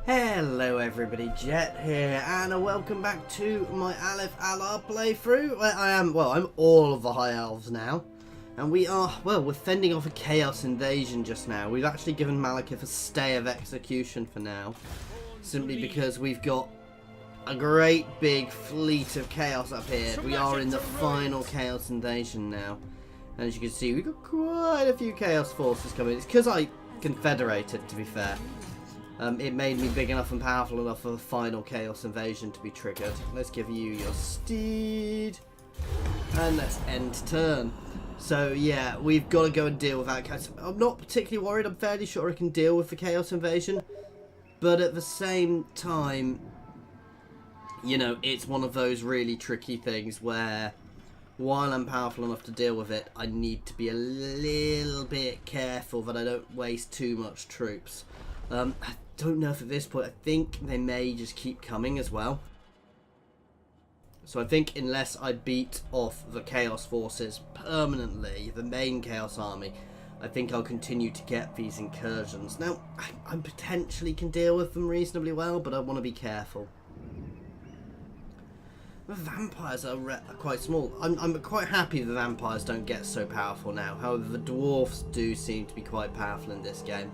Hello everybody, Jet here, and welcome back to my Alith Anar playthrough. I'm all of the High Elves now, and we're fending off a Chaos invasion just now. We've actually given Nargarythe a stay of execution for now, simply because we've got a great big fleet of Chaos up here. We are in the final Chaos invasion now, and as you can see, we've got quite a few Chaos forces coming. It's because I confederated, to be fair. It made me big enough and powerful enough for the final Chaos invasion to be triggered. Let's give you your steed. And let's end turn. So yeah, we've got to go and deal with that. I'm not particularly worried. I'm fairly sure I can deal with the Chaos invasion. But at the same time, you know, it's one of those really tricky things where while I'm powerful enough to deal with it, I need to be a little bit careful that I don't waste too much troops. I don't know if at this point, I think they may just keep coming as well. So I think unless I beat off the Chaos forces permanently, the main Chaos army, I think I'll continue to get these incursions. Now, I potentially can deal with them reasonably well, but I want to be careful. The vampires are quite small. I'm quite happy the vampires don't get so powerful now. However, the dwarfs do seem to be quite powerful in this game.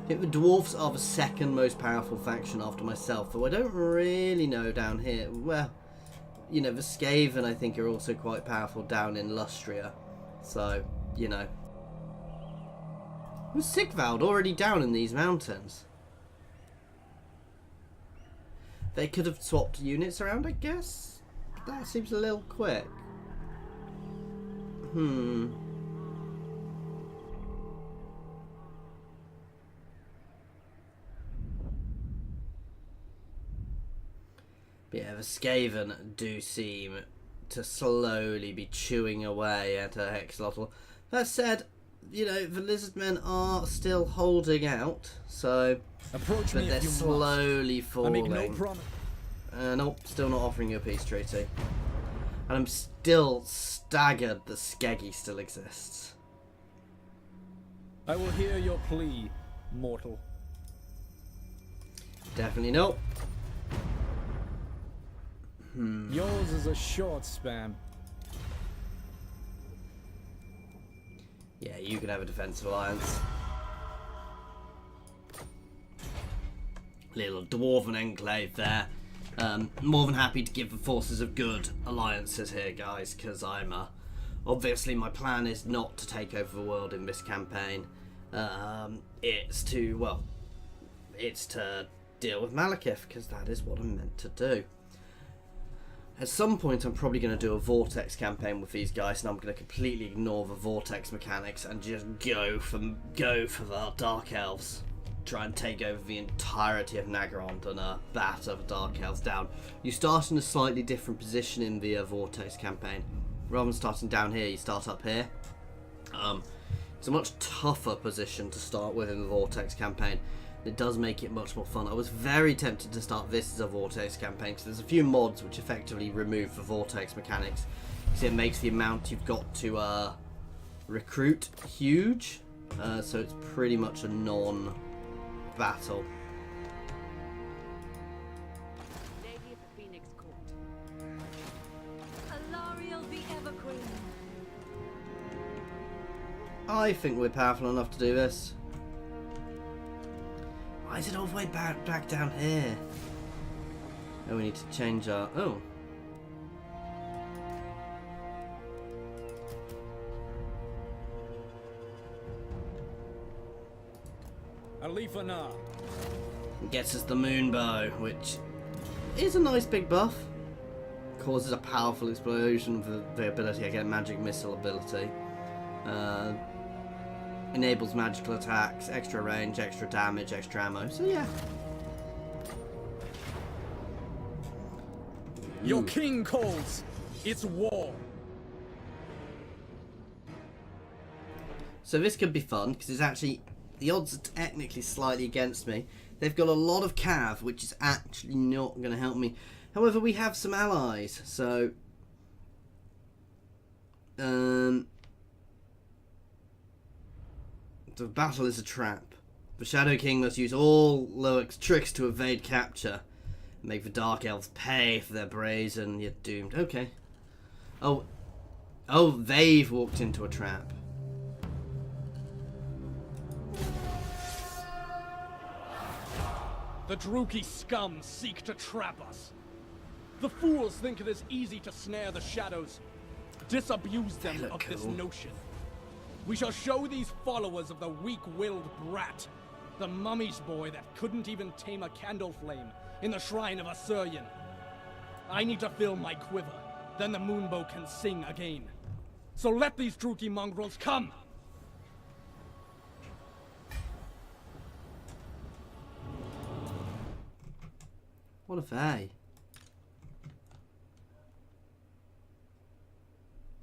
I think the dwarfs are the second most powerful faction after myself, though I don't really know down here. Well, you know, the Skaven I think are also quite powerful down in Lustria. So, you know. Was Sigvald already down in these mountains? They could have swapped units around, I guess? That seems a little quick. But yeah, the Skaven do seem to slowly be chewing away at a Hexlotl. That said, you know, the Lizardmen are still holding out, so but they're slowly falling. I make no promise. Nope, still not offering you a peace treaty. And I'm still staggered that Skeggy still exists. I will hear your plea, mortal. Definitely not. Yours is a short span. Yeah, you can have a defensive alliance. Little dwarven enclave there. More than happy to give the forces of good alliances here, guys, because obviously my plan is not to take over the world in this campaign. It's to deal with Nargarythe, because that is what I'm meant to do. At some point I'm probably going to do a Vortex campaign with these guys, and I'm going to completely ignore the Vortex mechanics and just go for the Dark Elves. Try and take over the entirety of Nargarythe and batter the Dark Elves down. You start in a slightly different position in the Vortex campaign. Rather than starting down here, you start up here. It's a much tougher position to start with in the Vortex campaign. It does make it much more fun. I was very tempted to start this as a Vortex campaign because there's a few mods which effectively remove the Vortex mechanics. So it makes the amount you've got to recruit huge. So it's pretty much a non-battle. Lady of the Phoenix Court. Alariel the Everqueen. I think we're powerful enough to do this. Why is it all the way back down here? Oh, we need to change our... Oh. Alith Anar. Gets us the Moonbow, which is a nice big buff. Causes a powerful explosion with the ability, I get magic missile ability. Enables magical attacks, extra range, extra damage, extra ammo. So yeah. Your king calls. It's war. So this could be fun because it's actually the odds are technically slightly against me. They've got a lot of cav, which is actually not going to help me. However, we have some allies, so the battle is a trap. The Shadow King must use all Loic's tricks to evade capture. Make the Dark Elves pay for their brazen yet doomed. Okay. Oh, they've walked into a trap. The Druki scum seek to trap us. The fools think it is easy to snare the shadows. Disabuse them of this notion. We shall show these followers of the weak-willed brat, the mummy's boy that couldn't even tame a candle flame in the shrine of Assyrian. I need to fill my quiver, then the Moonbow can sing again. So let these Druki mongrels come! What are they?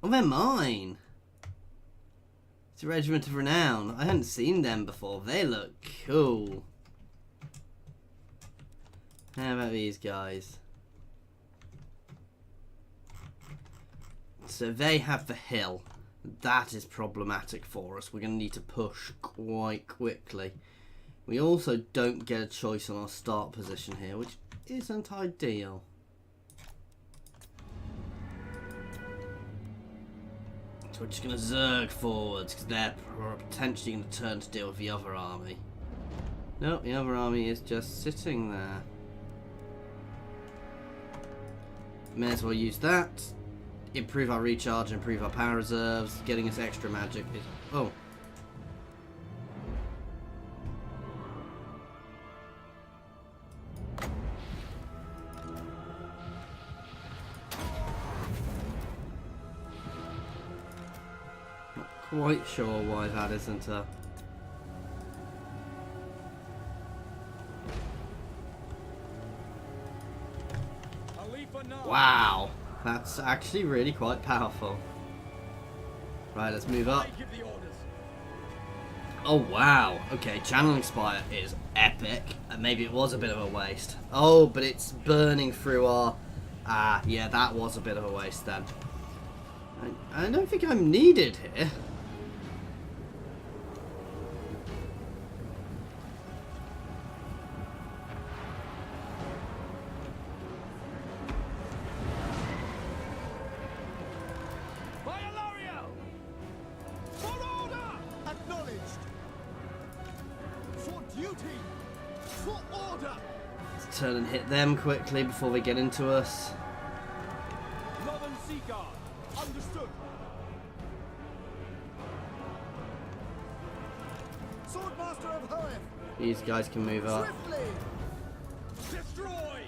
Oh, they're mine! It's a Regiment of Renown. I hadn't seen them before. They look cool. How about these guys? So they have the hill. That is problematic for us. We're going to need to push quite quickly. We also don't get a choice on our start position here, which isn't ideal. So we're just going to zerg forwards because they're potentially going to turn to deal with the other army. No, the other army is just sitting there. May as well use that. Improve our recharge, improve our power reserves. Getting us extra magic is... Oh. Not quite sure why that isn't a... Alith Anar. Wow. That's actually really quite powerful. Right, let's move up. I give the orders. Oh wow, okay, Channeling Spire is epic. Maybe it was a bit of a waste. Oh, but it's burning through our... yeah, that was a bit of a waste then. I don't think I'm needed here. Turn and hit them quickly before they get into us. Northern Sea Guard, understood. Swordmaster of Hoeth. These guys can move up. Swiftly. Destroy.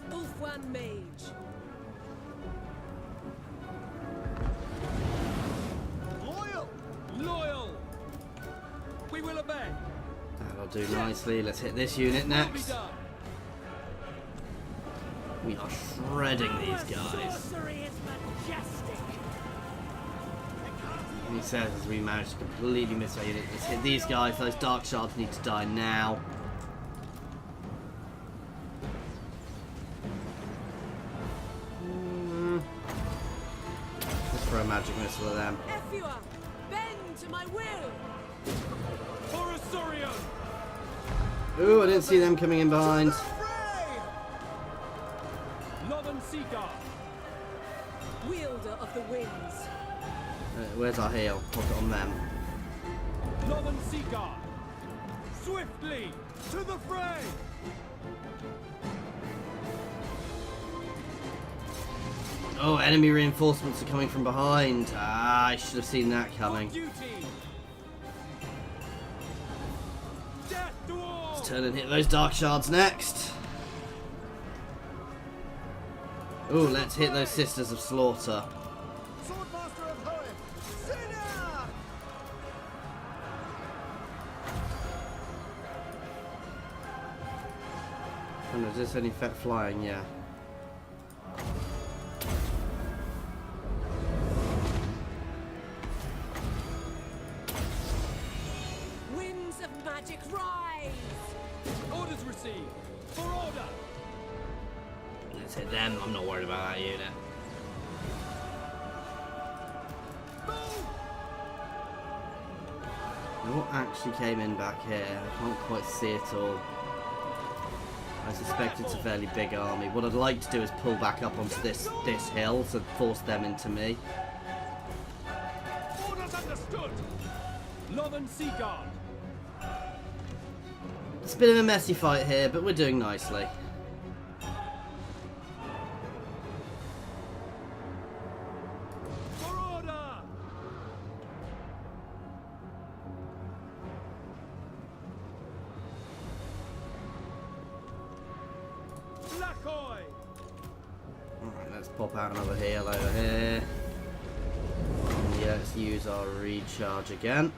Ulfwan Mage. Loyal. We will obey. That'll do nicely. Let's hit this unit next. We are shredding these guys. Sorcery is majestic. He says as we manage to completely miss our unit. Let's hit these guys. Those dark shards need to die now. Let's throw a magic missile at them. Efua, bend to my will. For Assyrian. Ooh, I didn't see them coming in behind. Northern Sea Guard. Wielder of the winds. Where's our heal? Put it on them. Northern Sea Guard. Swiftly to the fray. Oh, enemy reinforcements are coming from behind. Ah, I should have seen that coming. On duty. Death to all. Let's turn and hit those dark shards next. Ooh, let's hit those Sisters of Slaughter. Swordmaster of Hoeth. Sinner. And does this only affect flying? Yeah. Winds of magic rise. Orders received. For order. Let's hit them. I'm not worried about that unit. What actually came in back here? I can't quite see it all. I suspect it's a fairly big army. What I'd like to do is pull back up onto this hill to force them into me. Orders understood. Northern Sea Guard. It's a bit of a messy fight here, but we're doing nicely. For order. Lakoy. Alright, let's pop out another heal over here. And yeah, let's use our recharge again.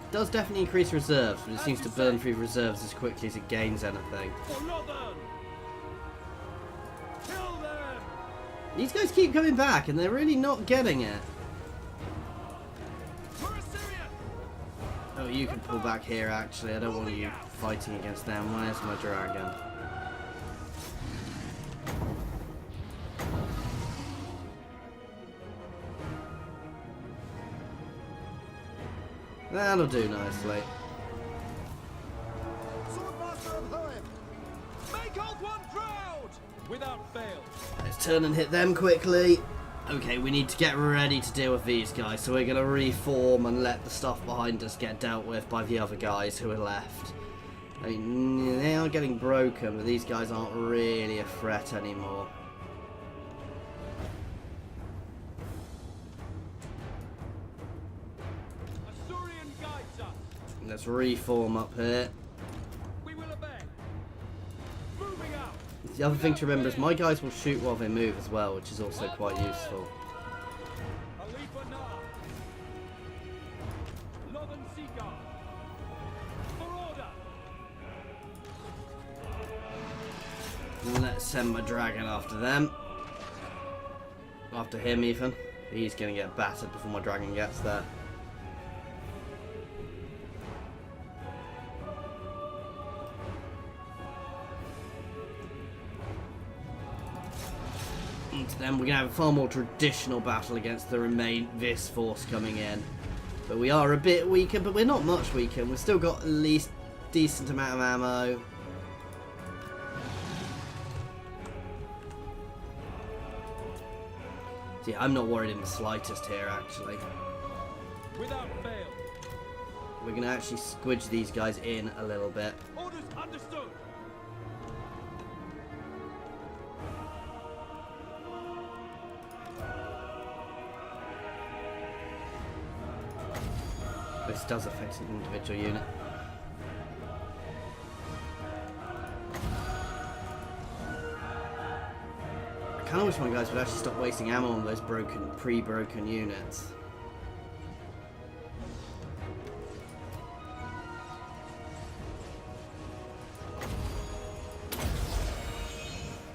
It does definitely increase reserves, but it seems to burn through reserves as quickly as it gains anything. For Northern. Kill them. These guys keep coming back, and they're really not getting it. For Assyria. Oh, you can pull back here, actually. I don't want you fighting against them. Where's my dragon? That'll do nicely. Swordmaster of Hoem. Make old one proud. Without fail. Let's turn and hit them quickly. Okay, we need to get ready to deal with these guys, so we're going to reform and let the stuff behind us get dealt with by the other guys who are left. I mean, they are getting broken, but these guys aren't really a threat anymore. Asturian guides us. Let's reform up here. We will obey. Moving out. The other thing to remember is my guys will shoot while they move as well, which is also quite useful. Alith Anar. Northern Sea Guard. For order. And let's send my dragon after them. After him, even. He's going to get battered before my dragon gets there. And then we're going to have a far more traditional battle against this force coming in. But we are a bit weaker, but we're not much weaker. We've still got at least a decent amount of ammo. See, I'm not worried in the slightest here, actually. Without fail. We're going to actually squidge these guys in a little bit. Orders understood. This does affect an individual unit. I kind of wish my guys would actually stop wasting ammo on those pre-broken units.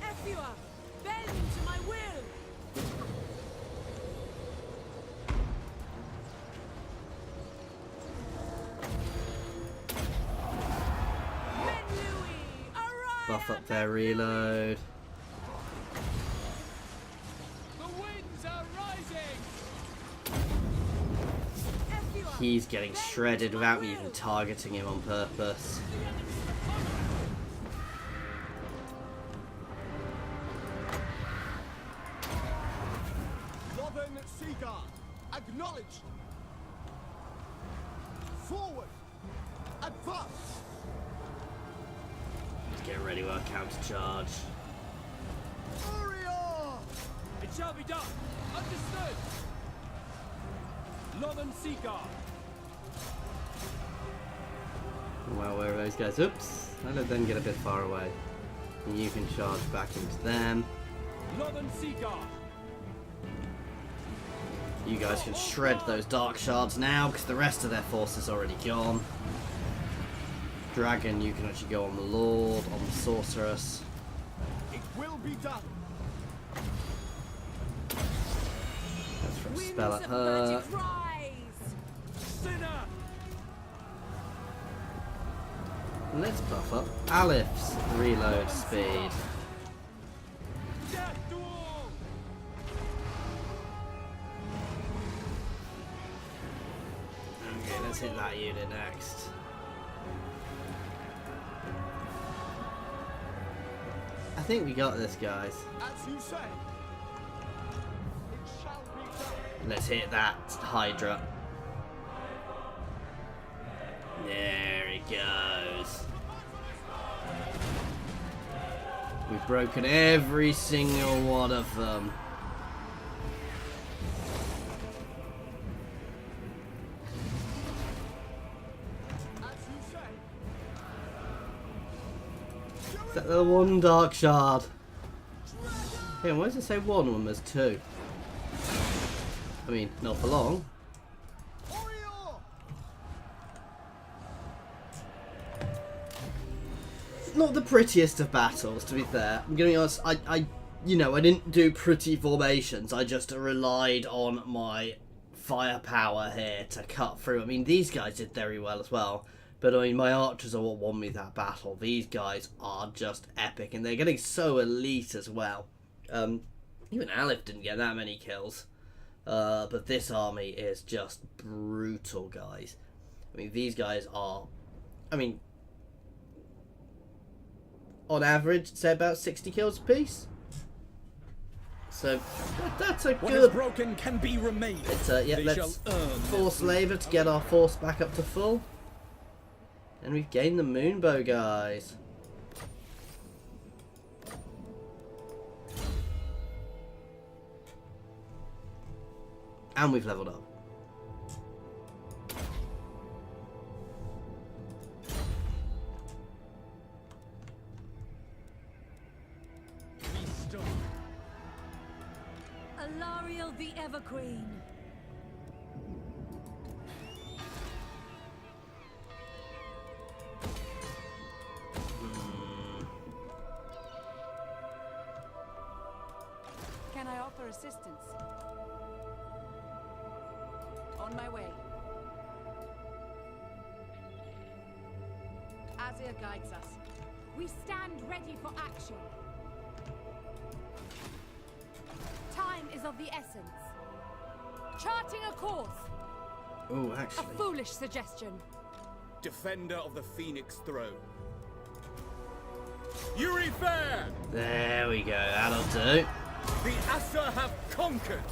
Efua, bend to my will. Men Louis, arise! Buff up their reload. The winds are rising. Efua, He's getting shredded without me even targeting him on purpose. Northern Sea Guard. Acknowledged. Forward. Advance. Get ready with our counter charge. Warrior. It shall be done. Understood. Northern Sea Guard. Well, where are those guys? Oops. I let them get a bit far away. And you can charge back into them. Northern Sea Guard. You guys can shred those dark shards now because the rest of their force is already gone. Dragon, you can actually go on the Lord, on the Sorceress. It will be done. Let's throw a winds spell at of her. magic rise. Sinner. Let's buff up Alith's reload speed. Death to all. hit that unit next. I think we got this, guys. As you say. It shall be done. Let's hit that Hydra. There it goes. We've broken every single one of them. Is that the one dark shard? Hey, why does it say one when there's two? I mean, not for long. Not the prettiest of battles, to be fair. I'm gonna be honest, I didn't do pretty formations. I just relied on my firepower here to cut through. I mean, these guys did very well as well. But I mean, my archers are what won me that battle. These guys are just epic, and they're getting so elite as well. Even Alith didn't get that many kills. But this army is just brutal, guys. I mean, these guys are... I mean... on average, say about 60 kills apiece. So that's a What is good. broken can be remade. Yeah, They let's shall earn force their labour to get our force back up to full. And we've gained the Moonbow, guys. And we've leveled up. Alariel the Everqueen. Can I offer assistance? On my way. Azir guides us. We stand ready for action. Time is of the essence. Charting a course. Oh, A actually. foolish suggestion. Defender of the Phoenix Throne. Yuri Fair! There we go. That'll do. The Asa have conquered!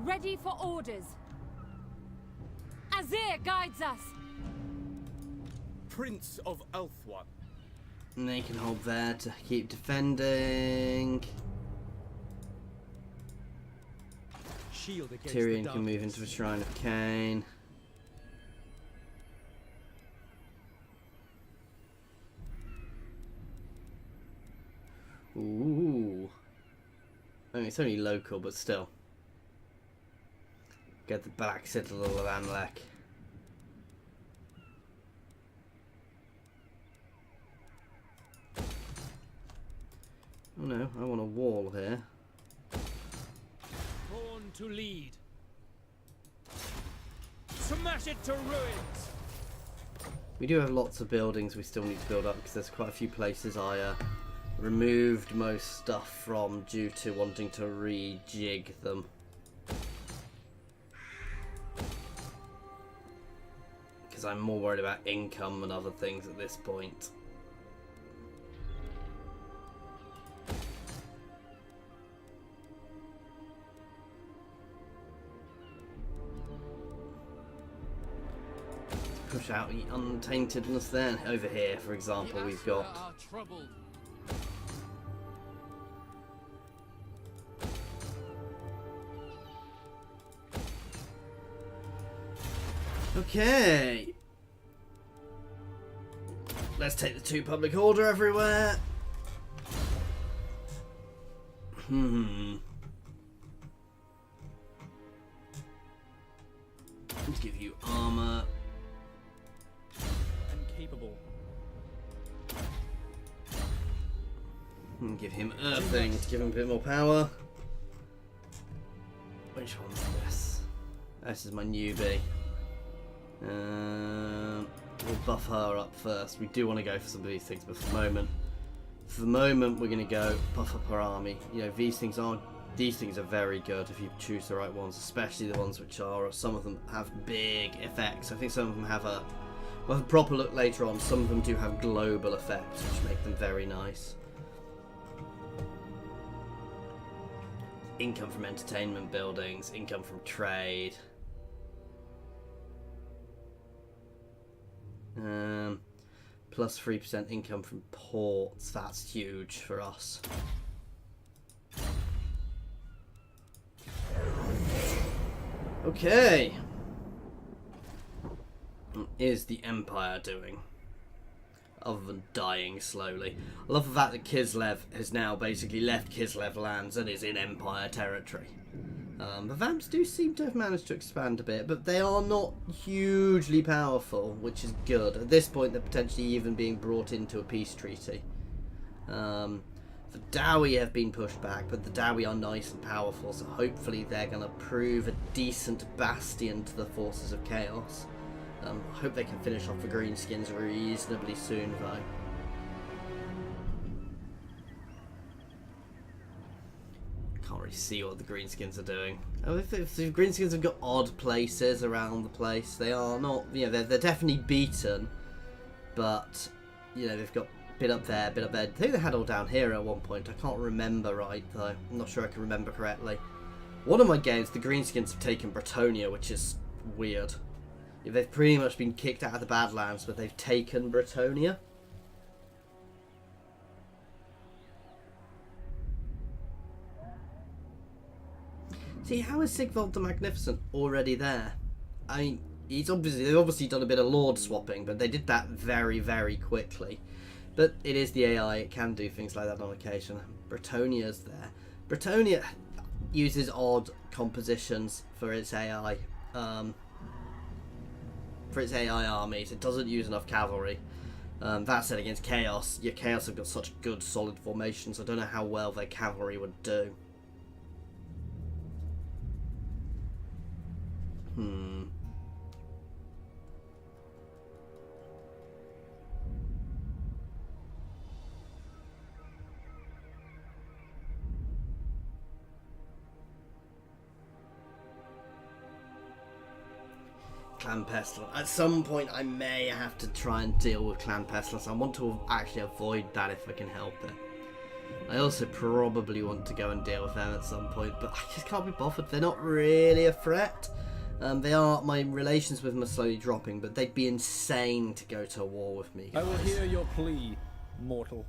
Ready for orders. Azir guides us. Prince of Elfwan. And they can hold there to keep defending. Shield against Tyrion the can move into the Shrine of Cain. Ooh. I mean, it's only local, but still. Get the Black Citadel of Anlek. Oh no, I want a wall here. Born to lead. Smash it to ruins. We do have lots of buildings we still need to build up because there's quite a few places I removed most stuff from due to wanting to rejig them. Because I'm more worried about income and other things at this point. Push out the untaintedness there. Over here, for example, we've got okay. Let's take the 2 public order everywhere. Let's give you armor. Capable. And give him earthing to give him a bit more power. Which one's this? This is my newbie. We'll buff her up first. We do want to go for some of these things, but for the moment we're going to go buff up her army. You know, these things aren't These things are very good if you choose the right ones, especially the ones which are, some of them have big effects. I think some of them have a, well, a proper look later on, some of them do have global effects, which make them very nice. Income from entertainment buildings, income from trade. Plus 3% income from ports, that's huge for us. Okay. What is the Empire doing? Other than dying slowly. I love the fact that Kislev has now basically left Kislev lands and is in Empire territory. The Vamps do seem to have managed to expand a bit, but they are not hugely powerful, which is good. At this point, they're potentially even being brought into a peace treaty. The Dowie have been pushed back, but the Dowie are nice and powerful, so hopefully they're going to prove a decent bastion to the forces of chaos. I hope they can finish off the Greenskins reasonably soon, though. Can't really see what the Greenskins are doing. Oh, if the Greenskins have got odd places around the place, they are not, you know, they're definitely beaten, but, you know, they've got bit up there, bit up there. I think they had all down here at one point. I can't remember right, though. I'm not sure I can remember correctly. One of my games, the Greenskins have taken Bretonia, which is weird. They've pretty much been kicked out of the Badlands, but they've taken Bretonia. See, how is Sigvald the Magnificent already there? I mean, they've obviously done a bit of lord swapping, but they did that very, very quickly. But it is the AI, it can do things like that on occasion. Bretonia's there. Bretonia uses odd compositions for its AI. For its AI armies, it doesn't use enough cavalry. That said, against Chaos, your Chaos have got such good solid formations, I don't know how well their cavalry would do. Clan Pestilence. At some point I may have to try and deal with Clan Pestilence. I want to actually avoid that if I can help it. I also probably want to go and deal with them at some point, but I just can't be bothered. They're not really a threat. They are, my relations with them are slowly dropping, but they'd be insane to go to war with me, guys. I will hear your plea, mortal.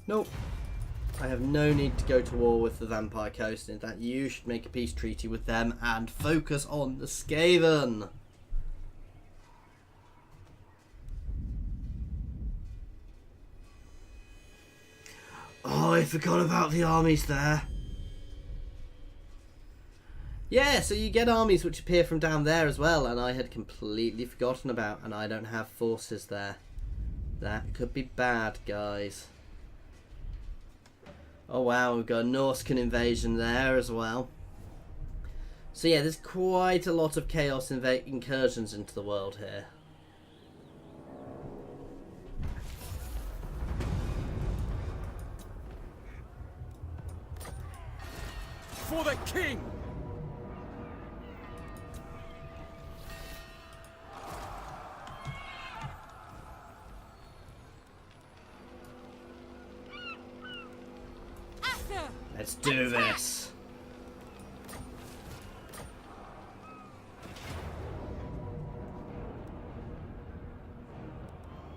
Nope. I have no need to go to war with the Vampire Coast. In fact, you should make a peace treaty with them and focus on the Skaven. Oh, I forgot about the armies there. Yeah, so you get armies which appear from down there as well, and I had completely forgotten about, and I don't have forces there. That could be bad, guys. Oh wow, we've got a Norscan invasion there as well. So yeah, there's quite a lot of chaos incursions into the world here. For the king! Let's do this.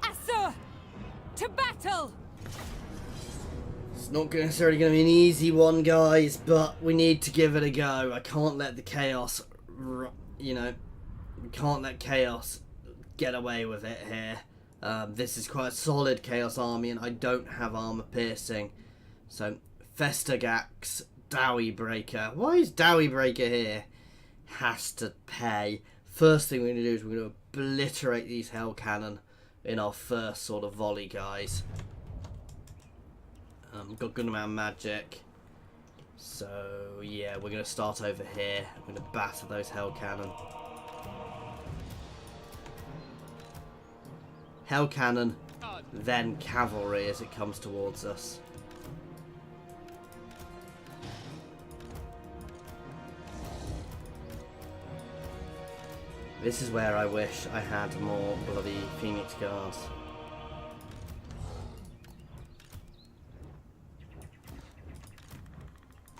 Asa! To battle! It's not necessarily going to be an easy one, guys, but we need to give it a go. I can't let the chaos, you know, we can't let chaos get away with it here. This is quite a solid chaos army, and I don't have armor piercing. So, Festagax, Dowie Breaker. Why is Dowie Breaker here? Has to pay. First thing we're going to do is we're going to obliterate these Hell Cannon in our first sort of volley, guys. We've got good amount of magic. So, yeah, we're going to start over here. I'm going to batter those Hell Cannon. Hell Cannon, then Cavalry as it comes towards us. This is where I wish I had more bloody Phoenix Guards.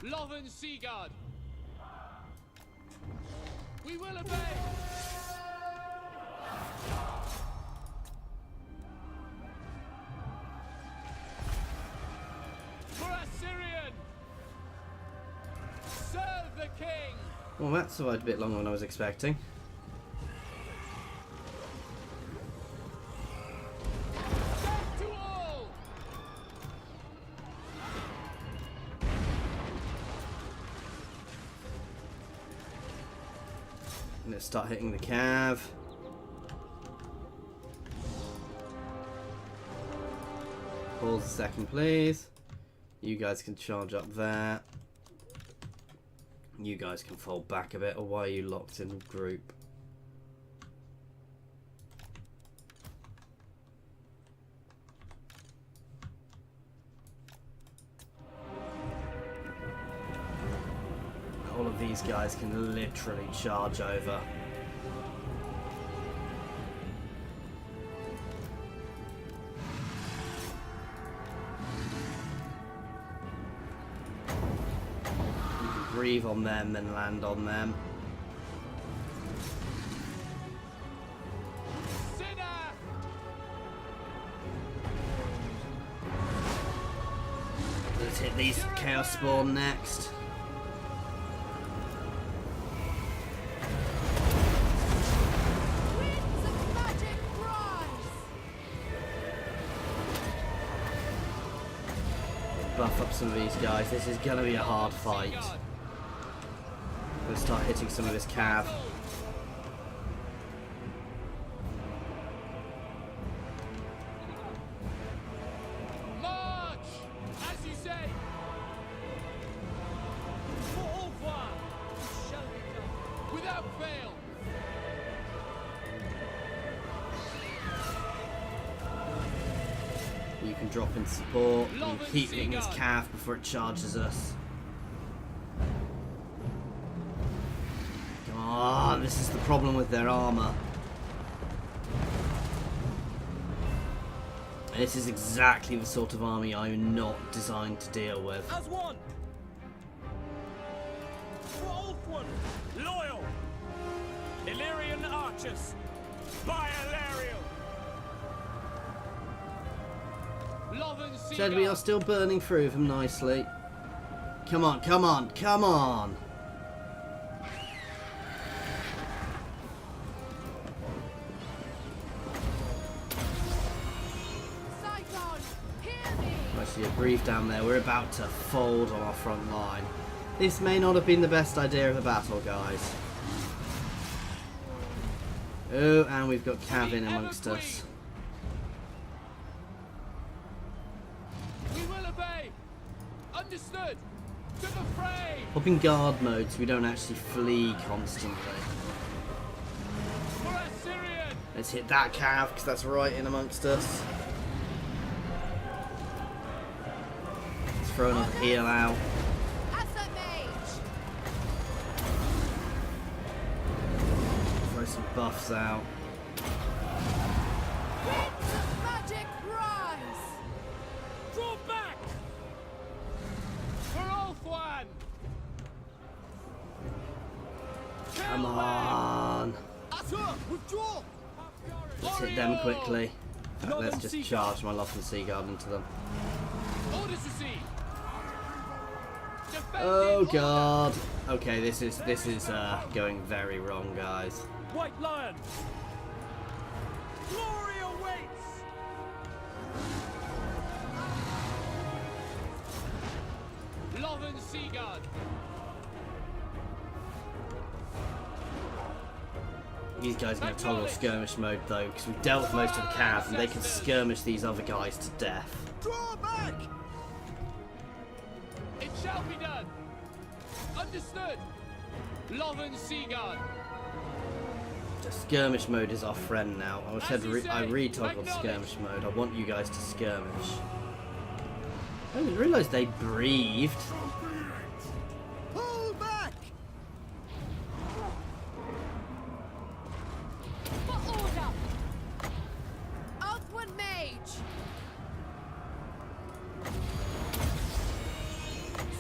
Loven Seaguard. We will obey. For Assyrian. Serve the king. Well, that survived a bit longer than I was expecting. Death to all. Let's start hitting the cav. Pause a second, please. You guys can charge up there. You guys can fall back a bit, or why are you locked in group? All of these guys can literally charge over. Breathe on them, then land on them. Sinner. Let's hit these Chaos Spawn next. Winds of magic rise. Buff up some of these guys. This is gonna be a hard fight. Seaguard. Let's start hitting some of this cav. March, as you say. For all far, it shall be done. Without fail. You can drop in support. You can keep hitting this cav before it charges us. Ah, this is the problem with their armor. And this is exactly the sort of army I'm not designed to deal with. As one. For all one. Loyal. Illyrian archers. By Illyrian. Loven Seaguard. Said we are still burning through them nicely. Come on, come on, come on! Saigon, hear me. Actually, a brief down there. We're about to fold on our front line. This may not have been the best idea of the battle, guys. Oh, and we've got Cav in amongst us. We will obey. Understood. To the fray. Up in guard mode so we don't actually flee constantly. For Assyrian. Let's hit that Cav because that's right in amongst us. Let's throw another heal out. As a mage. Throw some buffs out. Winds of magic rise. Draw back. For Ulthuan. Come on. Atur, withdraw. Let's hit them quickly. In fact, let's just charge my Loth and Seaguard into them. Orders received. Oh god. Okay, this is going very wrong, guys. White Lion. Glory awaits. Loven Seaguard. These guys are going to toggle skirmish mode though, because we've dealt with most of the cav and they can skirmish these other guys to death. Draw back. It shall be done. Understood. Loven Seaguard. The skirmish mode is our friend now. I said I re-toggled skirmish mode. I want you guys to skirmish. I didn't realise they breathed. Pull back.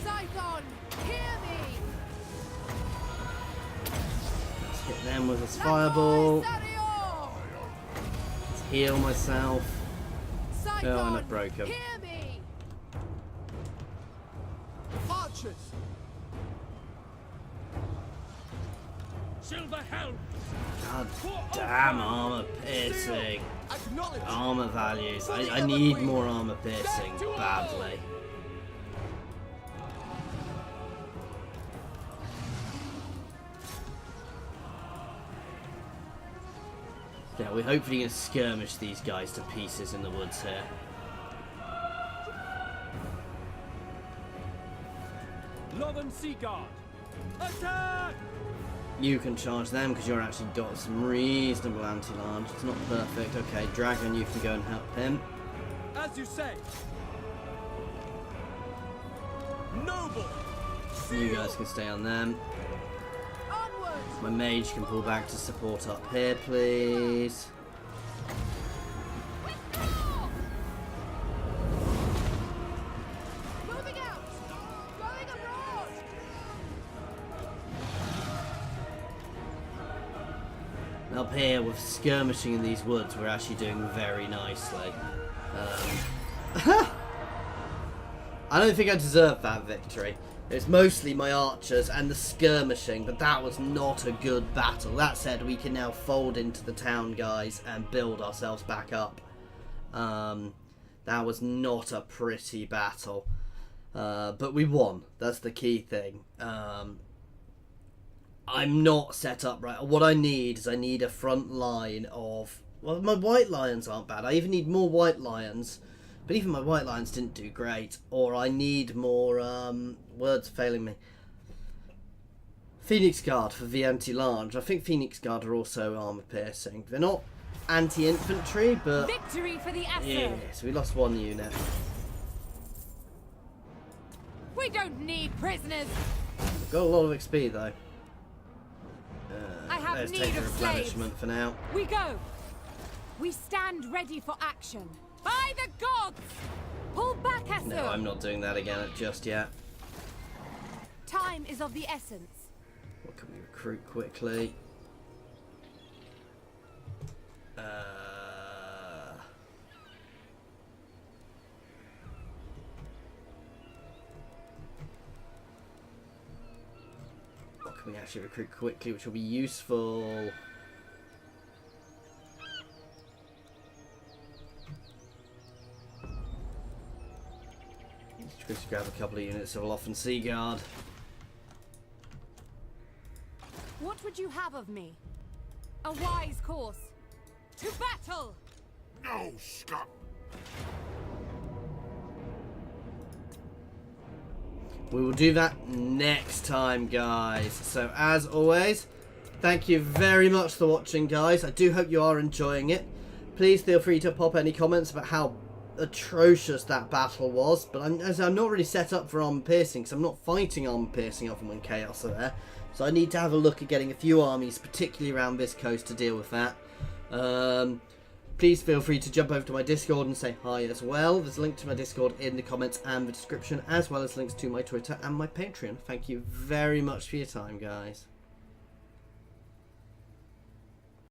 Scython, hear me! Let's hit them with this fireball. Let's heal myself. Oh, and it broke him. Hear me! Archers! Silver helm! God damn, armor piercing. Acknowledge! Armor values. I need more armor piercing badly. Yeah, we're hopefully going to skirmish these guys to pieces in the woods here. Northern Sea Guard! Attack! You can charge them because you're actually got some reasonable anti-large. It's not perfect. Okay, Dragon, you can go and help him. As you say! Noble! You guys can stay on them. Onwards! My mage can pull back to support up here, please. Withdraw! Moving out! Going abroad! Up here, with skirmishing in these woods, we're actually doing very nicely. I don't think I deserved that victory. It's mostly my archers and the skirmishing, but that was not a good battle. That said, we can now fold into the town, guys, and build ourselves back up. That was not a pretty battle. But we won. That's the key thing. I'm not set up right. What I need is a front line of... Well, my white lions aren't bad. I even need more white lions. But even my white lions didn't do great. Or I need more... words failing me. Phoenix Guard for the anti-large. I think Phoenix Guard are also armor piercing. They're not anti-infantry, but... Victory for the Essen! Yes, we lost one unit. We don't need prisoners! We've got a lot of XP though. I have Let's need take the of replenishment for now. We go! We stand ready for action. By the gods! Pull back, Essen! No, I'm not doing that again just yet. Time is of the essence. What can we recruit quickly? What can we actually recruit quickly, which will be useful? Just grab a couple of units of Alith and Sea Guard. What would you have of me? A wise course. To battle! No, scum! We will do that next time, guys. So, as always, thank you very much for watching, guys. I do hope you are enjoying it. Please feel free to pop any comments about how atrocious that battle was. But I'm not really set up for armor piercing, because I'm not fighting armor piercing often when chaos are there. So I need to have a look at getting a few armies, particularly around this coast, to deal with that. Please feel free to jump over to my Discord and say hi as well. There's a link to my Discord in the comments and the description, as well as links to my Twitter and my Patreon. Thank you very much for your time, guys.